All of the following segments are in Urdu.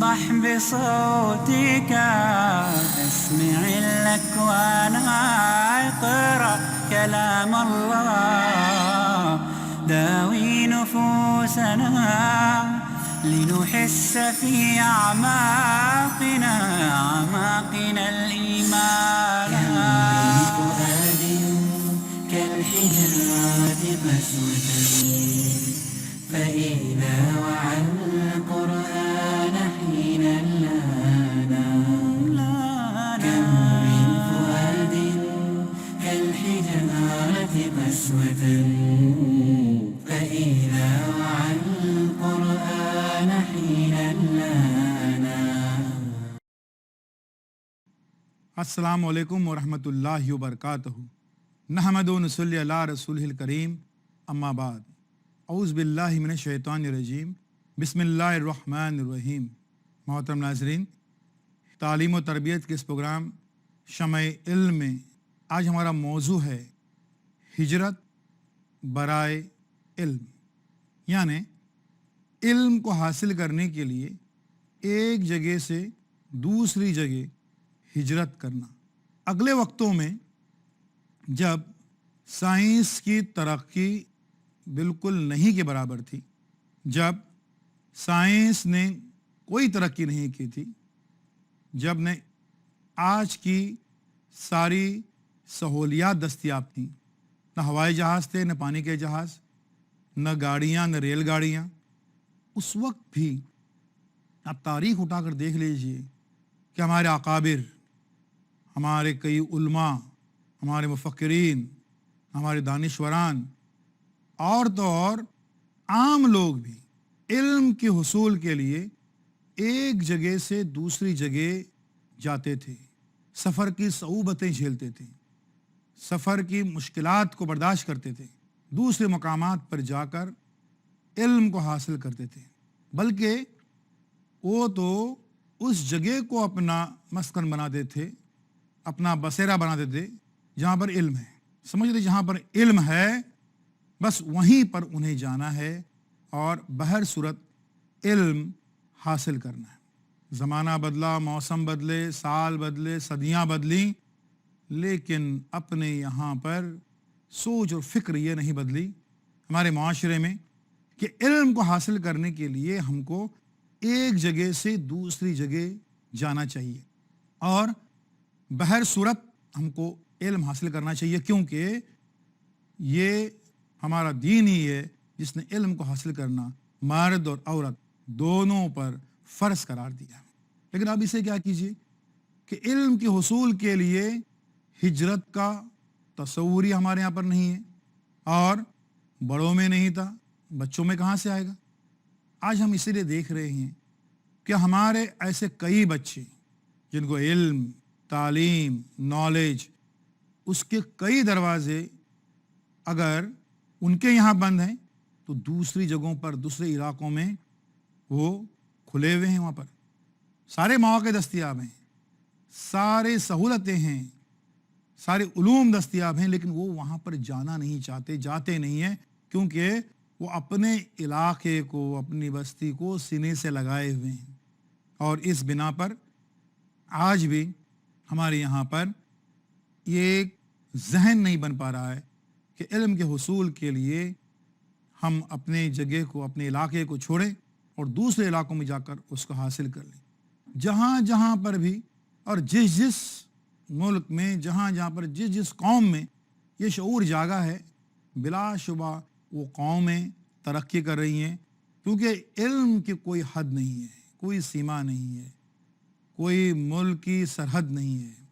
اصدح بصوتك اسمع الأكوان اقرأ كلام الله داوي نفوسنا لنحس في أعماقنا الإيمان. كم فؤاد كالحجارة قسوة فإذا وعى القرآن حينا لانا. كم من فؤاد كالحجارة قسوة فإذا وعى القرآن حينا لانا. السلام علیکم ورحمۃ اللہ وبرکاتہ. نحمد و نصلی علی رسولہ الکریم. اما بعد، اعوذ باللہ من الشیطان الرجیم، بسم اللہ الرحمن الرحیم. محترم ناظرین، تعلیم و تربیت کے اس پروگرام شمع علم میں آج ہمارا موضوع ہے ہجرت برائے علم، یعنی علم کو حاصل کرنے کے لیے ایک جگہ سے دوسری جگہ ہجرت کرنا. اگلے وقتوں میں جب سائنس کی ترقی بالکل نہیں کے برابر تھی، جب سائنس نے کوئی ترقی نہیں کی تھی، جب نے آج کی ساری سہولیات دستیاب تھیں، نہ ہوائی جہاز تھے، نہ پانی کے جہاز، نہ گاڑیاں، نہ ریل گاڑیاں، اس وقت بھی آپ تاریخ اٹھا کر دیکھ لیجئے کہ ہمارے اکابر، ہمارے کئی علماء، ہمارے مفکرین، ہمارے دانشوران اور تو اور عام لوگ بھی علم کے حصول کے لیے ایک جگہ سے دوسری جگہ جاتے تھے، سفر کی صعوبتیں جھیلتے تھے، سفر کی مشکلات کو برداشت کرتے تھے، دوسرے مقامات پر جا کر علم کو حاصل کرتے تھے. بلکہ وہ تو اس جگہ کو اپنا مسکن بناتے تھے، اپنا بسیرا بناتے تھے جہاں پر علم ہے. سمجھ لیں جہاں پر علم ہے بس وہیں پر انہیں جانا ہے اور بہر صورت علم حاصل کرنا ہے. زمانہ بدلا، موسم بدلے، سال بدلے، صدیاں بدلیں، لیکن اپنے یہاں پر سوچ اور فکر یہ نہیں بدلی ہمارے معاشرے میں کہ علم کو حاصل کرنے کے لیے ہم کو ایک جگہ سے دوسری جگہ جانا چاہیے اور بہر صورت ہم کو علم حاصل کرنا چاہیے، کیونکہ یہ ہمارا دین ہی ہے جس نے علم کو حاصل کرنا مرد اور عورت دونوں پر فرض قرار دیا. لیکن اب اسے کیا کیجیے کہ علم کے حصول کے لیے ہجرت کا تصور ہی ہمارے یہاں پر نہیں ہے، اور بڑوں میں نہیں تھا، بچوں میں کہاں سے آئے گا. آج ہم اسی لیے دیکھ رہے ہیں کہ ہمارے ایسے کئی بچے جن کو علم، تعلیم، نالج، اس کے کئی دروازے اگر ان کے یہاں بند ہیں تو دوسری جگہوں پر، دوسرے علاقوں میں وہ کھلے ہوئے ہیں. وہاں پر سارے مواقع دستیاب ہیں، سارے سہولتیں ہیں، سارے علوم دستیاب ہیں، لیکن وہ وہاں پر جانا نہیں چاہتے، جاتے نہیں ہیں، کیونکہ وہ اپنے علاقے کو، اپنی بستی کو سینے سے لگائے ہوئے ہیں. اور اس بنا پر آج بھی ہمارے یہاں پر یہ ایک ذہن نہیں بن پا رہا ہے کہ علم کے حصول کے لیے ہم اپنے جگہ کو، اپنے علاقے کو چھوڑیں اور دوسرے علاقوں میں جا کر اس کو حاصل کر لیں. جہاں جہاں پر بھی اور جس جس ملک میں، جہاں جہاں پر جس جس قوم میں یہ شعور جاگا ہے، بلا شبہ وہ قومیں ترقی کر رہی ہیں، کیونکہ علم کی کوئی حد نہیں ہے، کوئی سیما نہیں ہے، کوئی ملک کی سرحد نہیں ہے.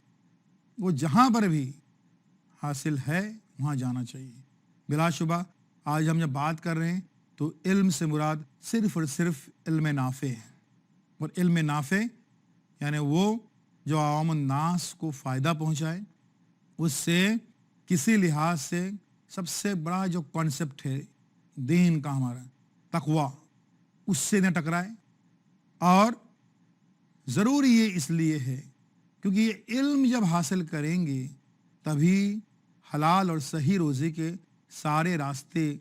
وہ جہاں پر بھی حاصل ہے وہاں جانا چاہیے. بلا شبہ آج ہم جب بات کر رہے ہیں تو علم سے مراد صرف اور صرف علم نافع ہے. اور علم نافع یعنی وہ جو عوام الناس کو فائدہ پہنچائے، اس سے کسی لحاظ سے سب سے بڑا جو کانسیپٹ ہے دین کا ہمارا تقوی، اس سے نہ ٹکرائے. اور ضروری یہ اس لیے ہے کیونکہ یہ علم جب حاصل کریں گے تبھی حلال اور صحیح روزی کے سارے راستے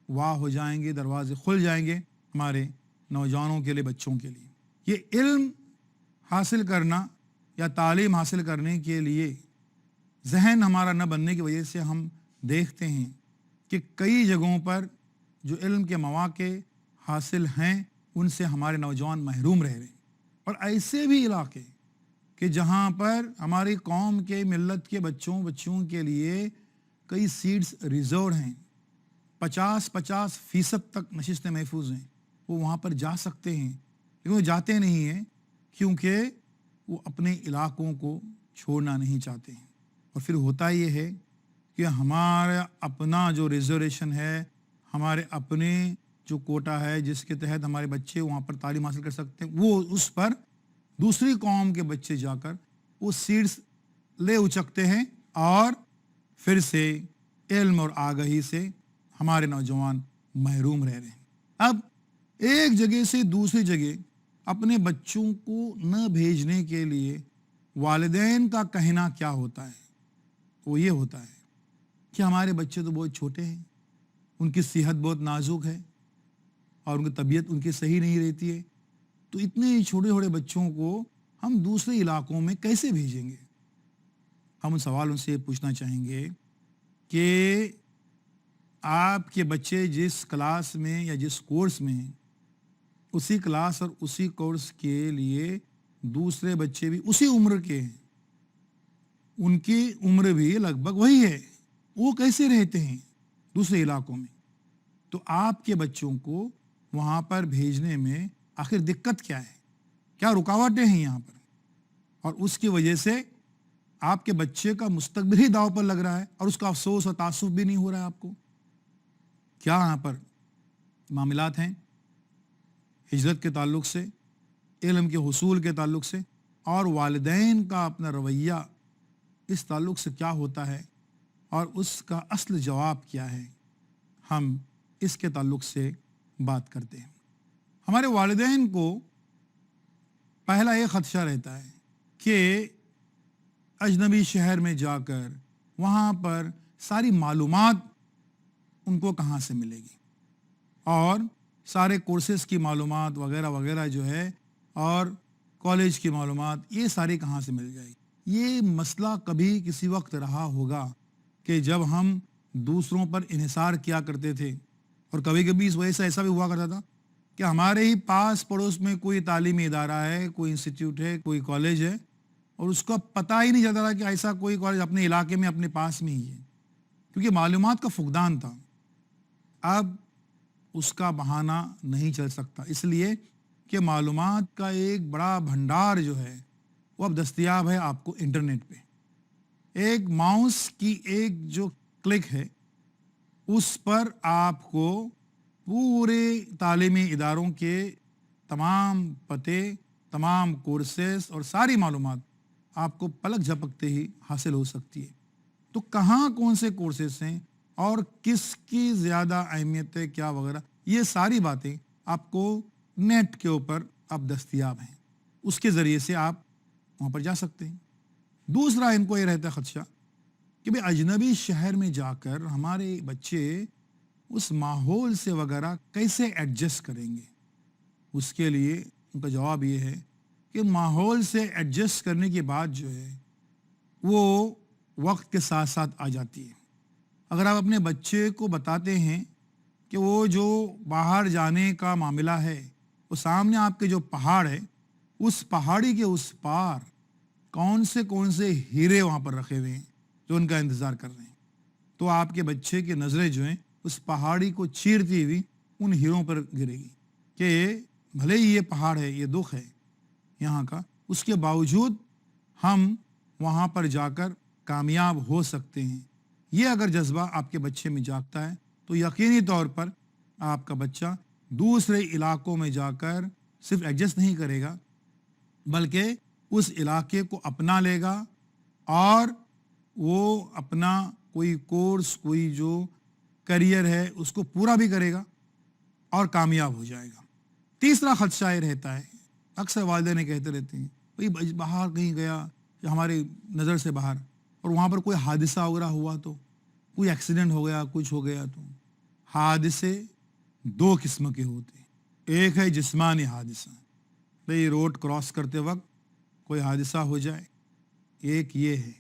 واہ ہو جائیں گے، دروازے کھل جائیں گے ہمارے نوجوانوں کے لیے، بچوں کے لیے. یہ علم حاصل کرنا یا تعلیم حاصل کرنے کے لیے ذہن ہمارا نہ بننے کی وجہ سے ہم دیکھتے ہیں کہ کئی جگہوں پر جو علم کے مواقع حاصل ہیں ان سے ہمارے نوجوان محروم رہ رہے ہیں، اور ایسے بھی علاقے کہ جہاں پر ہماری قوم کے ملت کے بچوں کے لیے کئی سیٹس ریزرو ہیں، 50% تک نشستیں محفوظ ہیں، وہ وہاں پر جا سکتے ہیں، لیکن وہ جاتے نہیں ہیں کیونکہ وہ اپنے علاقوں کو چھوڑنا نہیں چاہتے ہیں۔ اور پھر ہوتا یہ ہے کہ ہمارا اپنا جو ریزرویشن ہے، ہمارے اپنے جو کوٹا ہے جس کے تحت ہمارے بچے وہاں پر تعلیم حاصل کر سکتے ہیں، وہ اس پر دوسری قوم کے بچے جا کر وہ سیٹس لے اچکتے ہیں، اور پھر سے علم اور آگہی سے ہمارے نوجوان محروم رہ رہے ہیں۔ اب ایک جگہ سے دوسری جگہ اپنے بچوں کو نہ بھیجنے کے لیے والدین کا کہنا کیا ہوتا ہے؟ وہ یہ ہوتا ہے کہ ہمارے بچے تو بہت چھوٹے ہیں، ان کی صحت بہت نازک ہے اور ان کی طبیعت ان کی صحیح نہیں رہتی ہے، تو اتنے چھوٹے چھوٹے بچوں کو ہم دوسرے علاقوں میں کیسے بھیجیں گے؟ ہم ان سوالوں سے پوچھنا چاہیں گے کہ آپ کے بچے جس کلاس میں یا جس کورس میں ہیں، اسی کلاس اور اسی کورس کے لیے دوسرے بچے بھی اسی عمر کے ہیں، ان کی عمر بھی لگ بھگ وہی ہے، وہ کیسے رہتے ہیں دوسرے علاقوں میں؟ تو آپ کے بچوں کو وہاں پر بھیجنے میں آخر دقت کیا ہے؟ کیا رکاوٹیں ہیں یہاں پر؟ اور اس کی وجہ سے آپ کے بچے کا مستقبل ہی داؤ پر لگ رہا ہے، اور اس کا افسوس اور تعصب بھی نہیں ہو رہا ہے آپ کو۔ کیا یہاں پر معاملات ہیں ہجرت کے تعلق سے، علم کے حصول کے تعلق سے، اور والدین کا اپنا رویہ اس تعلق سے کیا ہوتا ہے، اور اس کا اصل جواب کیا ہے؟ ہم اس کے تعلق سے بات کرتے ہیں۔ ہمارے والدین کو پہلا یہ خدشہ رہتا ہے کہ اجنبی شہر میں جا کر وہاں پر ساری معلومات ان کو کہاں سے ملے گی، اور سارے کورسز کی معلومات وغیرہ وغیرہ جو ہے، اور کالج کی معلومات، یہ ساری کہاں سے مل جائے گی۔ یہ مسئلہ کبھی کسی وقت رہا ہوگا کہ جب ہم دوسروں پر انحصار کیا کرتے تھے، اور کبھی کبھی اس وجہ سے ایسا بھی ہوا کرتا تھا کہ ہمارے ہی پاس پڑوس میں کوئی تعلیمی ادارہ ہے، کوئی انسٹیٹیوٹ ہے، کوئی کالج ہے، اور اس کا پتہ ہی نہیں چلتا تھا کہ ایسا کوئی کالج اپنے علاقے میں اپنے پاس میں ہی ہے، کیونکہ معلومات کا فقدان تھا۔ اب اس کا بہانہ نہیں چل سکتا، اس لیے کہ معلومات کا ایک بڑا بھنڈار جو ہے وہ اب دستیاب ہے آپ کو انٹرنیٹ پہ۔ ایک ماؤس کی ایک جو کلک ہے، اس پر آپ کو پورے تعلیمی اداروں کے تمام پتے، تمام کورسز اور ساری معلومات آپ کو پلک جھپکتے ہی حاصل ہو سکتی ہے۔ تو کہاں کون سے کورسز ہیں اور کس کی زیادہ اہمیت ہے، کیا وغیرہ، یہ ساری باتیں آپ کو نیٹ کے اوپر اب دستیاب ہیں، اس کے ذریعے سے آپ وہاں پر جا سکتے ہیں۔ دوسرا ان کو یہ رہتا ہے خدشہ کہ بھئی اجنبی شہر میں جا کر ہمارے بچے اس ماحول سے وغیرہ کیسے ایڈجسٹ کریں گے۔ اس کے لیے ان کا جواب یہ ہے کہ ماحول سے ایڈجسٹ کرنے کی بات جو ہے وہ وقت کے ساتھ ساتھ آ جاتی ہے۔ اگر آپ اپنے بچے کو بتاتے ہیں کہ وہ جو باہر جانے کا معاملہ ہے، وہ سامنے آپ کے جو پہاڑ ہے، اس پہاڑی کے اس پار کون سے ہیرے وہاں پر رکھے ہوئے ہیں جو ان کا انتظار کر رہے ہیں، تو آپ کے بچے کی نظریں جو ہیں اس پہاڑی کو چیرتی ہوئی ان ہیروں پر گرے گی کہ بھلے ہی یہ پہاڑ ہے، یہ دکھ ہے یہاں کا، اس کے باوجود ہم وہاں پر جا کر کامیاب ہو سکتے ہیں۔ یہ اگر جذبہ آپ کے بچے میں جاگتا ہے تو یقینی طور پر آپ کا بچہ دوسرے علاقوں میں جا کر صرف ایڈجسٹ نہیں کرے گا، بلکہ اس علاقے کو اپنا لے گا، اور وہ اپنا کوئی کورس، کوئی جو کیریئر ہے اس کو پورا بھی کرے گا اور کامیاب ہو جائے گا۔ تیسرا خدشہ یہ رہتا ہے، اکثر والدین کہتے رہتے ہیں بھئی باہر کہیں گیا ہماری نظر سے باہر، اور وہاں پر کوئی حادثہ وغیرہ ہوا تو، کوئی ایکسیڈنٹ ہو گیا، کچھ ہو گیا تو۔ حادثے دو قسم کے ہوتے ہیں، ایک ہے جسمانی حادثہ، بھئی روڈ کراس کرتے وقت کوئی حادثہ ہو جائے، ایک یہ ہے،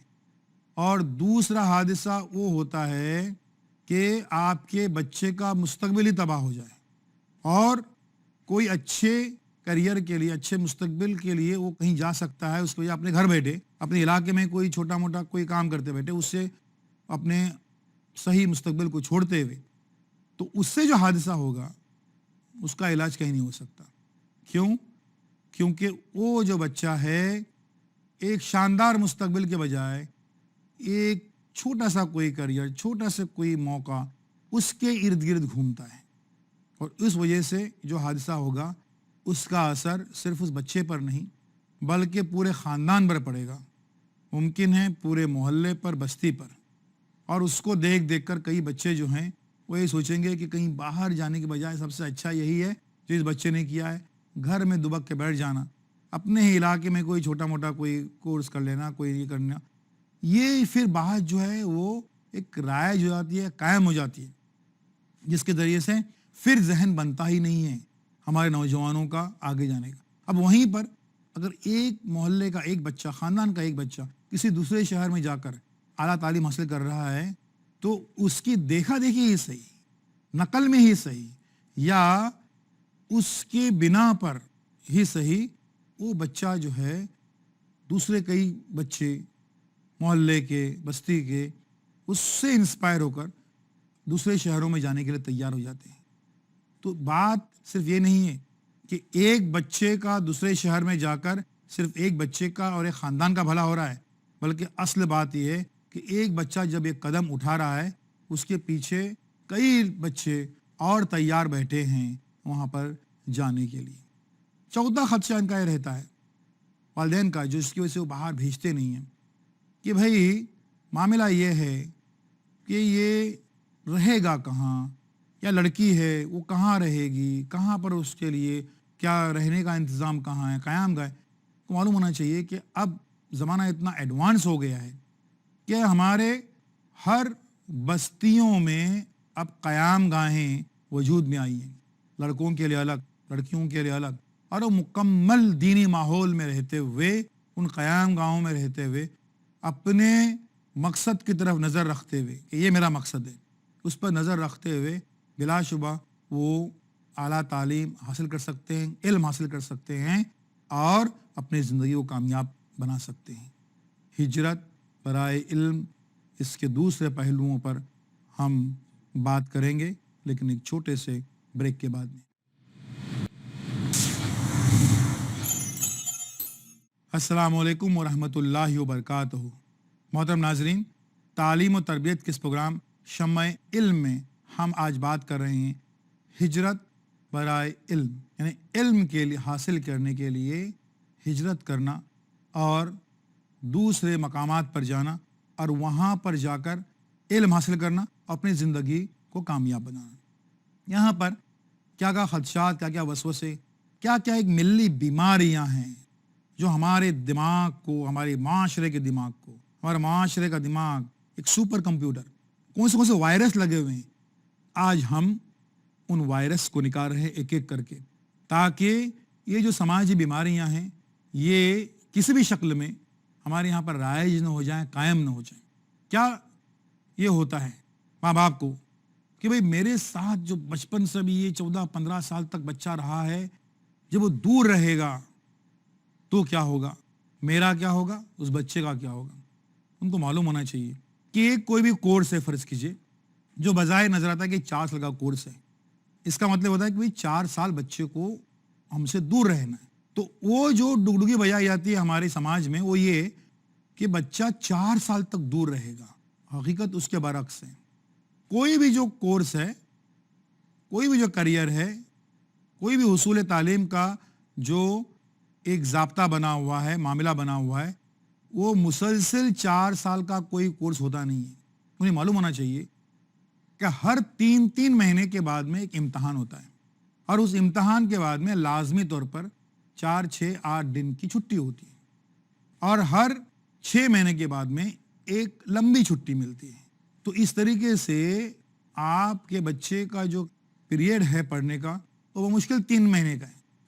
اور دوسرا حادثہ وہ ہوتا ہے کہ آپ کے بچے کا مستقبل ہی تباہ ہو جائے، اور کوئی اچھے کیریئر کے لیے، اچھے مستقبل کے لیے وہ کہیں جا سکتا ہے، اس کی وجہ اپنے گھر بیٹھے، اپنے علاقے میں کوئی چھوٹا موٹا کوئی کام کرتے بیٹھے، اس سے اپنے صحیح مستقبل کو چھوڑتے ہوئے، تو اس سے جو حادثہ ہوگا اس کا علاج کہیں نہیں ہو سکتا۔ کیوں؟ کیونکہ وہ جو بچہ ہے ایک شاندار مستقبل کے بجائے ایک چھوٹا سا کوئی کیریئر، چھوٹا سا کوئی موقع اس کے ارد گرد گھومتا ہے، اور اس وجہ سے جو حادثہ ہوگا اس کا اثر صرف اس بچے پر نہیں بلکہ پورے خاندان پر پڑے گا، ممکن ہے پورے محلے پر، بستی پر، اور اس کو دیکھ دیکھ کر کئی بچے جو ہیں وہ یہ سوچیں گے کہ کہیں باہر جانے کے بجائے سب سے اچھا یہی ہے جو اس بچے نے کیا ہے، گھر میں دبک کے بیٹھ جانا، اپنے ہی علاقے میں کوئی چھوٹا موٹا کوئی کورس کر لینا، کوئی یہ کرنا۔ یہ پھر بات جو ہے وہ ایک رائج ہو جاتی ہے، قائم ہو جاتی ہے، جس کے ذریعے سے پھر ذہن بنتا ہی نہیں ہے ہمارے نوجوانوں کا آگے جانے کا۔ اب وہیں پر اگر ایک محلے کا ایک بچہ، خاندان کا ایک بچہ کسی دوسرے شہر میں جا کر اعلیٰ تعلیم حاصل کر رہا ہے تو اس کی دیکھا دیکھی ہی صحیح، نقل میں ہی صحیح، یا اس کے بنا پر ہی صحیح، وہ بچہ جو ہے دوسرے کئی بچے محلے کے، بستی کے، اس سے انسپائر ہو کر دوسرے شہروں میں جانے کے لیے تیار ہو جاتے ہیں۔ تو بات صرف یہ نہیں ہے کہ ایک بچے کا دوسرے شہر میں جا کر صرف ایک بچے کا اور ایک خاندان کا بھلا ہو رہا ہے، بلکہ اصل بات یہ ہے کہ ایک بچہ جب ایک قدم اٹھا رہا ہے اس کے پیچھے کئی بچے اور تیار بیٹھے ہیں وہاں پر جانے کے لیے۔ چوتھا خدشہ ان کا یہ رہتا ہے والدین کا، جو اس کی وجہ سے وہ باہر بھیجتے نہیں ہیں، کہ بھئی معاملہ یہ ہے کہ یہ رہے گا کہاں، یا لڑکی ہے وہ کہاں رہے گی، کہاں پر اس کے لیے کیا رہنے کا انتظام کہاں ہے، قیام گاہ۔ تو معلوم ہونا چاہیے کہ اب زمانہ اتنا ایڈوانس ہو گیا ہے کہ ہمارے ہر بستیوں میں اب قیام گاہیں وجود میں آئی ہیں، لڑکوں کے لیے الگ، لڑکیوں کے لیے الگ، اور وہ مکمل دینی ماحول میں رہتے ہوئے، ان قیام گاہوں میں رہتے ہوئے اپنے مقصد کی طرف نظر رکھتے ہوئے کہ یہ میرا مقصد ہے، اس پر نظر رکھتے ہوئے بلا شبہ وہ اعلیٰ تعلیم حاصل کر سکتے ہیں، علم حاصل کر سکتے ہیں، اور اپنی زندگی کو کامیاب بنا سکتے ہیں۔ ہجرت برائے علم، اس کے دوسرے پہلوؤں پر ہم بات کریں گے، لیکن ایک چھوٹے سے بریک کے بعد میں۔ السلام علیکم ورحمۃ اللہ وبرکاتہ۔ محترم ناظرین، تعلیم و تربیت کے اس پروگرام شمع علم میں ہم آج بات کر رہے ہیں ہجرت برائے علم، یعنی علم کے لیے حاصل کرنے کے لیے ہجرت کرنا اور دوسرے مقامات پر جانا، اور وہاں پر جا کر علم حاصل کرنا، اپنی زندگی کو کامیاب بنانا۔ یہاں پر کیا کیا خدشات، کیا کیا وسوسے، کیا کیا ایک ملی بیماریاں ہیں جو ہمارے دماغ کو، ہمارے معاشرے کے دماغ کو، ہمارے معاشرے کا دماغ ایک سپر کمپیوٹر، کون سے وائرس لگے ہوئے ہیں، آج ہم ان وائرس کو نکال رہے ہیں ایک ایک کر کے، تاکہ یہ جو سماجی بیماریاں ہیں یہ کسی بھی شکل میں ہمارے یہاں پر رائج نہ ہو جائیں، قائم نہ ہو جائیں۔ کیا یہ ہوتا ہے ماں باپ کو کہ بھئی میرے ساتھ جو بچپن سے بھی یہ 14-15 سال تک بچہ رہا ہے، جب وہ دور رہے گا تو کیا ہوگا، میرا کیا ہوگا، اس بچے کا کیا ہوگا۔ ان کو معلوم ہونا چاہیے کہ کوئی بھی کورس ہے، فرض کیجئے، جو بظاہر نظر آتا ہے کہ 4 سال کا کورس ہے، اس کا مطلب ہوتا ہے کہ 4 سال بچے کو ہم سے دور رہنا ہے۔ تو وہ جو ڈگڈگی بجائی جاتی ہے ہمارے سماج میں، وہ یہ کہ بچہ 4 سال تک دور رہے گا۔ حقیقت اس کے برعکس ہے۔ کوئی بھی جو کورس ہے، کوئی بھی جو کیریئر ہے، کوئی بھی حصول تعلیم کا جو ایک ضابطہ بنا ہوا ہے، معاملہ بنا ہوا ہے، وہ مسلسل 4 سال کا کوئی کورس ہوتا نہیں ہے۔ انہیں معلوم ہونا چاہیے کہ ہر 3 مہینے کے بعد میں ایک امتحان ہوتا ہے، اور اس امتحان کے بعد میں لازمی طور پر 4, 6, 8 دن کی چھٹی ہوتی ہے، اور ہر 6 مہینے کے بعد میں ایک لمبی چھٹی ملتی ہے۔ تو اس طریقے سے آپ کے بچے کا جو پیریڈ ہے پڑھنے کا، وہ مشکل 3 مہینے کا ہے،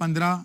15,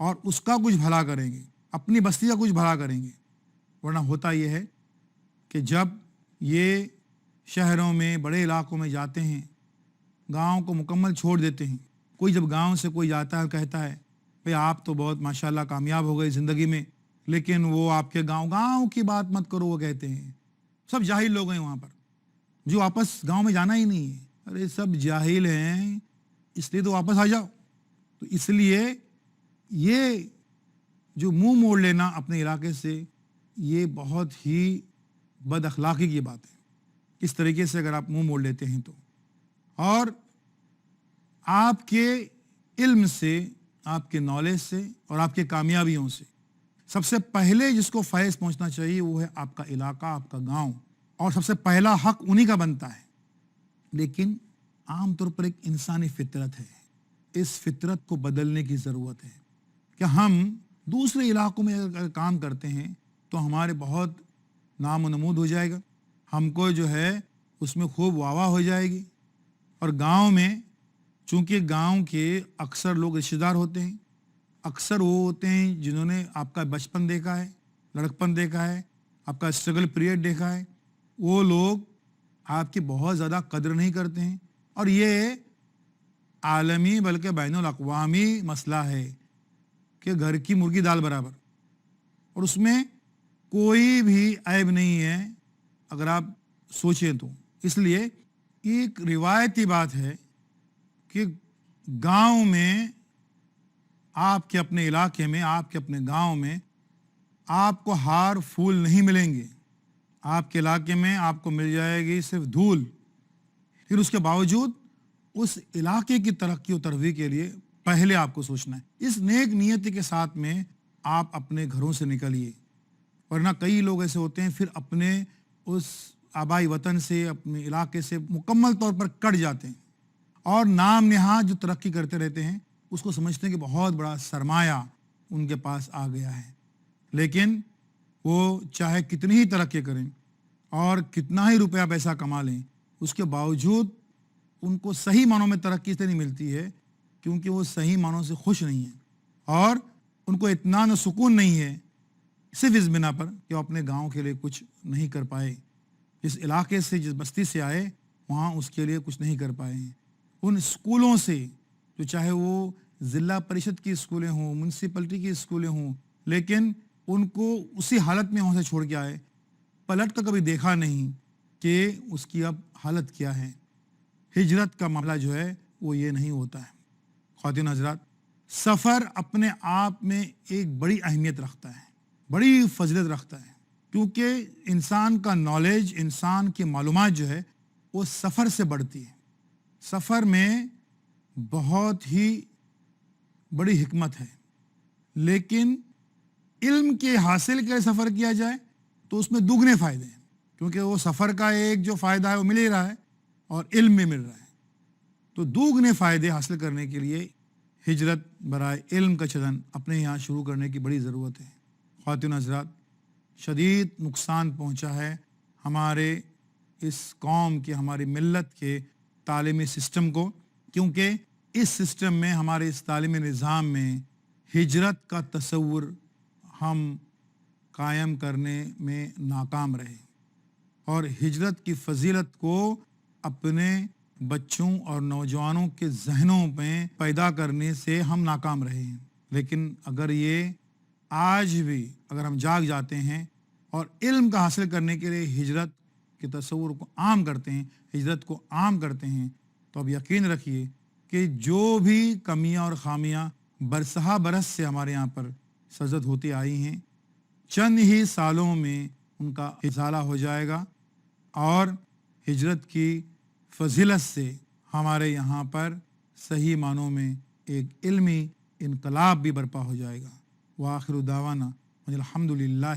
اور اس کا کچھ بھلا کریں گے، اپنی بستی کا کچھ بھلا کریں گے. ورنہ ہوتا یہ ہے کہ جب یہ شہروں میں بڑے علاقوں میں جاتے ہیں، گاؤں کو مکمل چھوڑ دیتے ہیں. کوئی جب گاؤں سے کوئی جاتا ہے کہتا ہے بھئی آپ تو بہت ماشاءاللہ کامیاب ہو گئے زندگی میں، لیکن وہ آپ کے گاؤں کی بات مت کرو، وہ کہتے ہیں سب جاہل لوگ ہیں وہاں پر جو واپس گاؤں میں جانا ہی نہیں ہے. ارے سب جاہل ہیں، اس لیے تو واپس آ جاؤ. تو اس لیے یہ جو منہ موڑ لینا اپنے علاقے سے، یہ بہت ہی بد اخلاقی کی بات ہے. اس طریقے سے اگر آپ منہ موڑ لیتے ہیں تو، اور آپ کے علم سے، آپ کے نالج سے اور آپ کے کامیابیوں سے سب سے پہلے جس کو فیض پہنچنا چاہیے وہ ہے آپ کا علاقہ، آپ کا گاؤں، اور سب سے پہلا حق انہی کا بنتا ہے. لیکن عام طور پر ایک انسانی فطرت ہے، اس فطرت کو بدلنے کی ضرورت ہے کہ ہم دوسرے علاقوں میں اگر کام کرتے ہیں تو ہمارے بہت نام و نمود ہو جائے گا، ہم کو جو ہے اس میں خوب واہ واہ ہو جائے گی. اور گاؤں میں چونکہ گاؤں کے اکثر لوگ رشتہ دار ہوتے ہیں، اکثر وہ ہوتے ہیں جنہوں نے آپ کا بچپن دیکھا ہے، لڑکپن دیکھا ہے، آپ کا اسٹرگل پیریڈ دیکھا ہے. وہ لوگ آپ کی بہت زیادہ قدر نہیں کرتے ہیں. اور یہ عالمی بلکہ بین الاقوامی مسئلہ ہے کہ گھر کی مرغی دال برابر، اور اس میں کوئی بھی عیب نہیں ہے اگر آپ سوچیں تو. اس لیے ایک روایتی بات ہے کہ گاؤں میں، آپ کے اپنے علاقے میں، آپ کے اپنے گاؤں میں آپ کو ہار پھول نہیں ملیں گے. آپ کے علاقے میں آپ کو مل جائے گی صرف دھول. پھر اس کے باوجود اس علاقے کی ترقی و ترویج کے لیے پہلے آپ کو سوچنا ہے. اس نیک نیتی کے ساتھ میں آپ اپنے گھروں سے نکلیے. ورنہ کئی لوگ ایسے ہوتے ہیں پھر اپنے اس آبائی وطن سے، اپنے علاقے سے مکمل طور پر کٹ جاتے ہیں اور نام نہاد جو ترقی کرتے رہتے ہیں اس کو سمجھتے ہیں کہ بہت بڑا سرمایہ ان کے پاس آ گیا ہے. لیکن وہ چاہے کتنی ہی ترقی کریں اور کتنا ہی روپیہ پیسہ کما لیں، اس کے باوجود ان کو صحیح معنوں میں ترقی سے نہیں ملتی ہے، کیونکہ وہ صحیح معنوں سے خوش نہیں ہیں اور ان کو اطمینان و سکون نہیں ہے، صرف اس بنا پر کہ وہ اپنے گاؤں کے لیے کچھ نہیں کر پائے. جس علاقے سے، جس بستی سے آئے وہاں اس کے لیے کچھ نہیں کر پائے ہیں. ان اسکولوں سے، جو چاہے وہ ضلع پریشد کی اسکولیں ہوں، میونسپلٹی کی اسکولیں ہوں، لیکن ان کو اسی حالت میں وہاں سے چھوڑ کے آئے، پلٹ کر کبھی دیکھا نہیں کہ اس کی اب حالت کیا ہے. ہجرت کا معاملہ جو ہے وہ یہ نہیں ہوتا ہے. خواتین حضرات، سفر اپنے آپ میں ایک بڑی اہمیت رکھتا ہے، بڑی فضیلت رکھتا ہے، کیونکہ انسان کا نالج، انسان کی معلومات جو ہے وہ سفر سے بڑھتی ہے. سفر میں بہت ہی بڑی حکمت ہے. لیکن علم کے حاصل کے سفر کیا جائے تو اس میں دگنے فائدے ہیں، کیونکہ وہ سفر کا ایک جو فائدہ ہے وہ مل ہی رہا ہے اور علم بھی مل رہا ہے. تو دگنے فائدے حاصل کرنے کے لیے ہجرت برائے علم کا چلن اپنے یہاں شروع کرنے کی بڑی ضرورت ہے. خواتین حضرات، شدید نقصان پہنچا ہے ہمارے اس قوم کے، ہماری ملت کے تعلیمی سسٹم کو، کیونکہ اس سسٹم میں، ہمارے اس تعلیمی نظام میں ہجرت کا تصور ہم قائم کرنے میں ناکام رہے اور ہجرت کی فضیلت کو اپنے بچوں اور نوجوانوں کے ذہنوں میں پیدا کرنے سے ہم ناکام رہے ہیں. لیکن اگر یہ آج بھی اگر ہم جاگ جاتے ہیں اور علم کا حاصل کرنے کے لیے ہجرت کے تصور کو عام کرتے ہیں، ہجرت کو عام کرتے ہیں، تو اب یقین رکھیے کہ جو بھی کمیاں اور خامیاں برسہ برس سے ہمارے یہاں پر سرزد ہوتی آئی ہیں، چند ہی سالوں میں ان کا ازالہ ہو جائے گا اور ہجرت کی فضیلت سے ہمارے یہاں پر صحیح معنوں میں ایک علمی انقلاب بھی برپا ہو جائے گا. وآخر دعوانا الحمدللہ